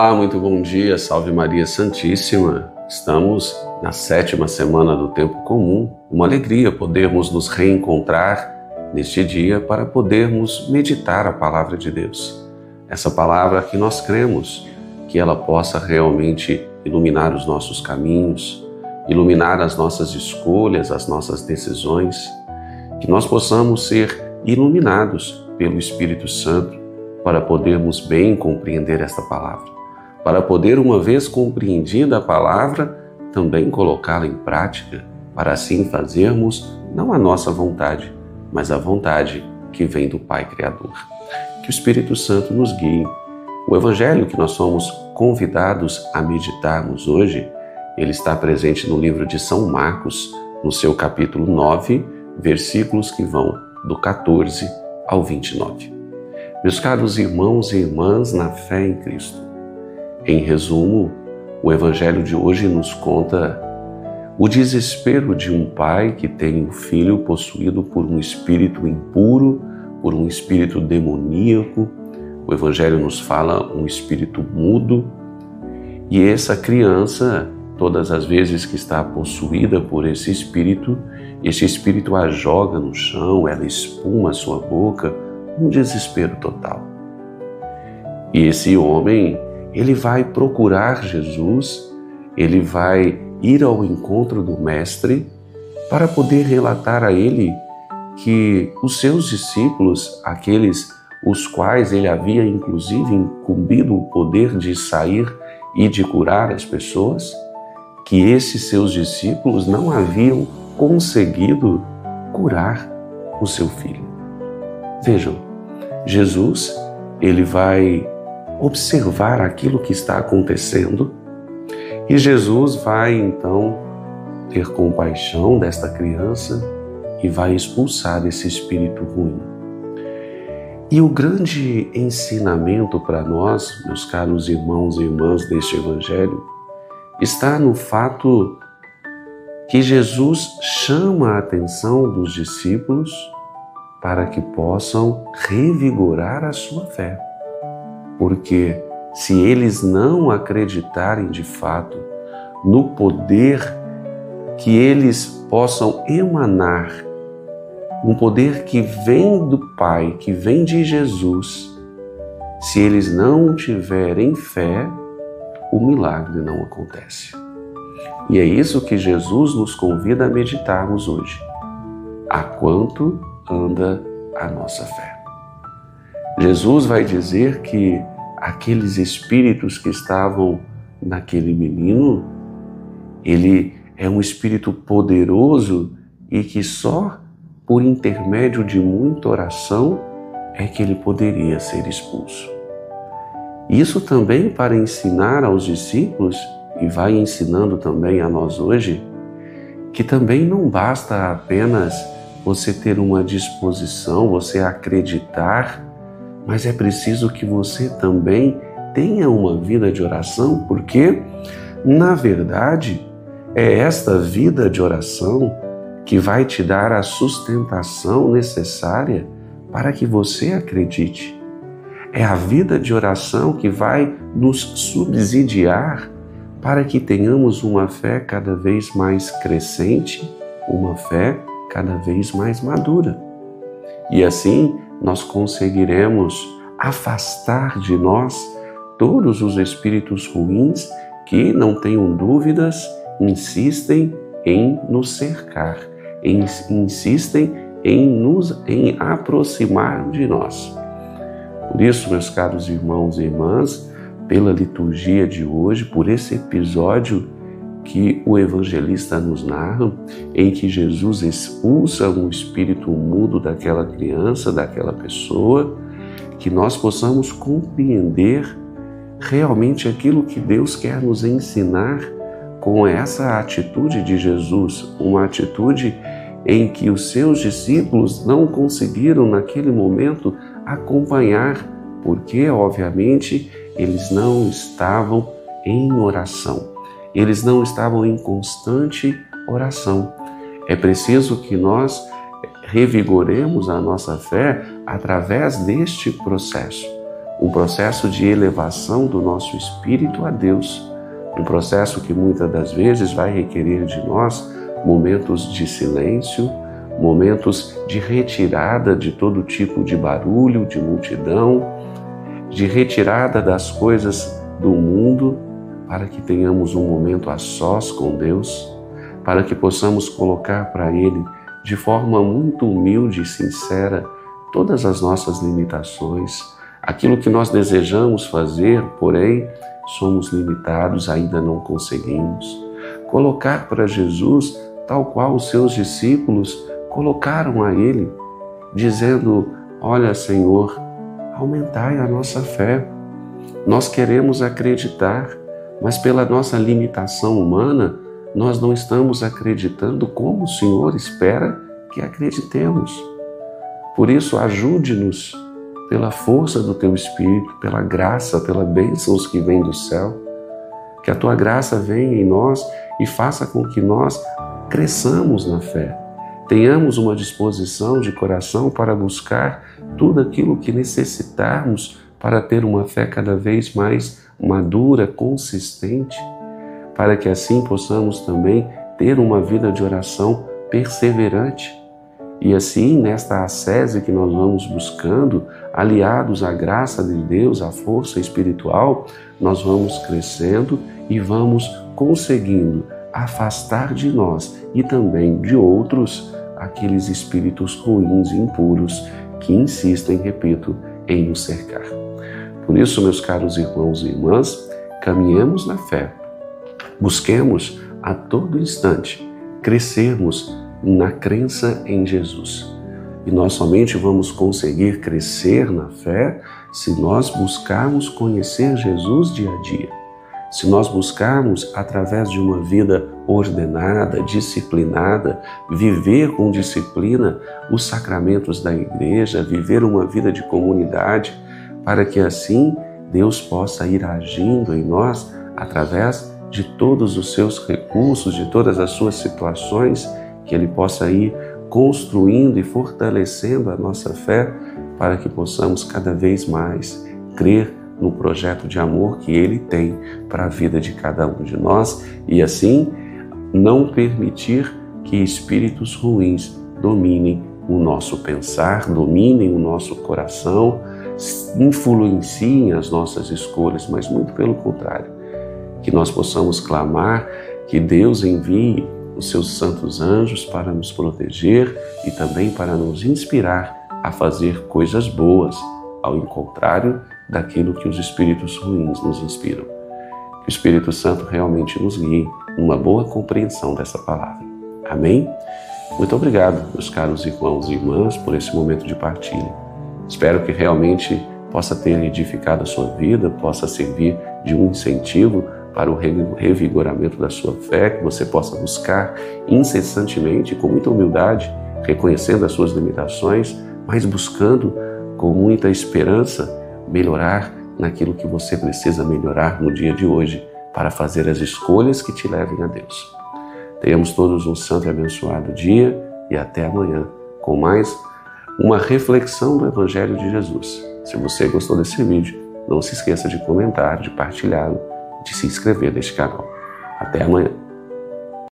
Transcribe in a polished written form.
Olá, muito bom dia, salve Maria Santíssima. Estamos na 7ª semana do Tempo Comum. Uma alegria podermos nos reencontrar neste dia para podermos meditar a Palavra de Deus. Essa palavra que nós cremos, que ela possa realmente iluminar os nossos caminhos, iluminar as nossas escolhas, as nossas decisões, que nós possamos ser iluminados pelo Espírito Santo para podermos bem compreender esta palavra. Para poder, uma vez compreendida a palavra, também colocá-la em prática, para assim fazermos não a nossa vontade, mas a vontade que vem do Pai Criador. Que o Espírito Santo nos guie. O Evangelho que nós somos convidados a meditarmos hoje, ele está presente no livro de São Marcos, no seu capítulo 9, versículos que vão do 14 ao 29. Meus caros irmãos e irmãs na fé em Cristo, em resumo, o Evangelho de hoje nos conta o desespero de um pai que tem um filho possuído por um espírito impuro, por um espírito demoníaco. O Evangelho nos fala um espírito mudo. E essa criança, todas as vezes que está possuída por esse espírito a joga no chão, ela espuma a sua boca, um desespero total. E esse homem, ele vai procurar Jesus, ele vai ir ao encontro do Mestre para poder relatar a ele que os seus discípulos, aqueles os quais ele havia inclusive incumbido o poder de sair e de curar as pessoas, que esses seus discípulos não haviam conseguido curar o seu filho. Vejam, Jesus, ele vai observar aquilo que está acontecendo e Jesus vai então ter compaixão desta criança e vai expulsar esse espírito ruim. E o grande ensinamento para nós, meus caros irmãos e irmãs deste Evangelho, está no fato que Jesus chama a atenção dos discípulos para que possam revigorar a sua fé. Porque se eles não acreditarem de fato no poder que eles possam emanar, um poder que vem do Pai, que vem de Jesus, se eles não tiverem fé, o milagre não acontece. E é isso que Jesus nos convida a meditarmos hoje. A quanto anda a nossa fé? Jesus vai dizer que aqueles espíritos que estavam naquele menino, ele é um espírito poderoso e que só por intermédio de muita oração é que ele poderia ser expulso. Isso também para ensinar aos discípulos, e vai ensinando também a nós hoje, que também não basta apenas você ter uma disposição, você acreditar, mas é preciso que você também tenha uma vida de oração, porque, na verdade, é esta vida de oração que vai te dar a sustentação necessária para que você acredite. É a vida de oração que vai nos subsidiar para que tenhamos uma fé cada vez mais crescente, uma fé cada vez mais madura. E assim nós conseguiremos afastar de nós todos os espíritos ruins que, não tenham dúvidas, insistem em nos cercar, insistem em aproximar de nós. Por isso, meus caros irmãos e irmãs, pela liturgia de hoje, por esse episódio que o evangelista nos narra, em que Jesus expulsa um espírito mudo daquela criança, daquela pessoa, que nós possamos compreender realmente aquilo que Deus quer nos ensinar com essa atitude de Jesus, uma atitude em que os seus discípulos não conseguiram naquele momento acompanhar, porque obviamente eles não estavam em oração. Eles não estavam em constante oração. É preciso que nós revigoremos a nossa fé através deste processo. um processo de elevação do nosso espírito a Deus, um processo que muitas das vezes vai requerer de nós momentos de silêncio, momentos de retirada de todo tipo de barulho, de multidão, de retirada das coisas do mundo, para que tenhamos um momento a sós com Deus, para que possamos colocar para Ele de forma muito humilde e sincera todas as nossas limitações, aquilo que nós desejamos fazer, porém somos limitados, ainda não conseguimos. Colocar para Jesus tal qual os seus discípulos colocaram a Ele, dizendo: olha, Senhor, aumentai a nossa fé. Nós queremos acreditar, mas pela nossa limitação humana, nós não estamos acreditando como o Senhor espera que acreditemos. Por isso, ajude-nos pela força do Teu Espírito, pela graça, pela bênçãos que vem do céu. Que a Tua graça venha em nós e faça com que nós cresçamos na fé. Tenhamos uma disposição de coração para buscar tudo aquilo que necessitarmos para ter uma fé cada vez mais madura, consistente, para que assim possamos também ter uma vida de oração perseverante. E assim, nesta ascese que nós vamos buscando, aliados à graça de Deus, à força espiritual, nós vamos crescendo e vamos conseguindo afastar de nós e também de outros aqueles espíritos ruins e impuros que insistem, repito, em nos cercar. Por isso, meus caros irmãos e irmãs, caminhemos na fé. Busquemos a todo instante crescermos na crença em Jesus. E nós somente vamos conseguir crescer na fé se nós buscarmos conhecer Jesus dia a dia. Se nós buscarmos, através de uma vida ordenada, disciplinada, viver com disciplina os sacramentos da igreja, viver uma vida de comunidade, para que assim Deus possa ir agindo em nós através de todos os seus recursos, de todas as suas situações, que Ele possa ir construindo e fortalecendo a nossa fé para que possamos cada vez mais crer no projeto de amor que Ele tem para a vida de cada um de nós e assim não permitir que espíritos ruins dominem o nosso pensar, dominem o nosso coração, influenciem as nossas escolhas, mas muito pelo contrário, que nós possamos clamar que Deus envie os seus santos anjos para nos proteger e também para nos inspirar a fazer coisas boas, ao contrário daquilo que os espíritos ruins nos inspiram. Que o Espírito Santo realmente nos guie numa boa compreensão dessa palavra. Amém? Muito obrigado, meus caros irmãos e irmãs, por esse momento de partilha. Espero que realmente possa ter edificado a sua vida, possa servir de um incentivo para o revigoramento da sua fé, que você possa buscar incessantemente, com muita humildade, reconhecendo as suas limitações, mas buscando com muita esperança melhorar naquilo que você precisa melhorar no dia de hoje para fazer as escolhas que te levem a Deus. Tenhamos todos um santo e abençoado dia e até amanhã com mais uma reflexão do Evangelho de Jesus. Se você gostou desse vídeo, não se esqueça de comentar, de partilhá-lo, de se inscrever neste canal. Até amanhã.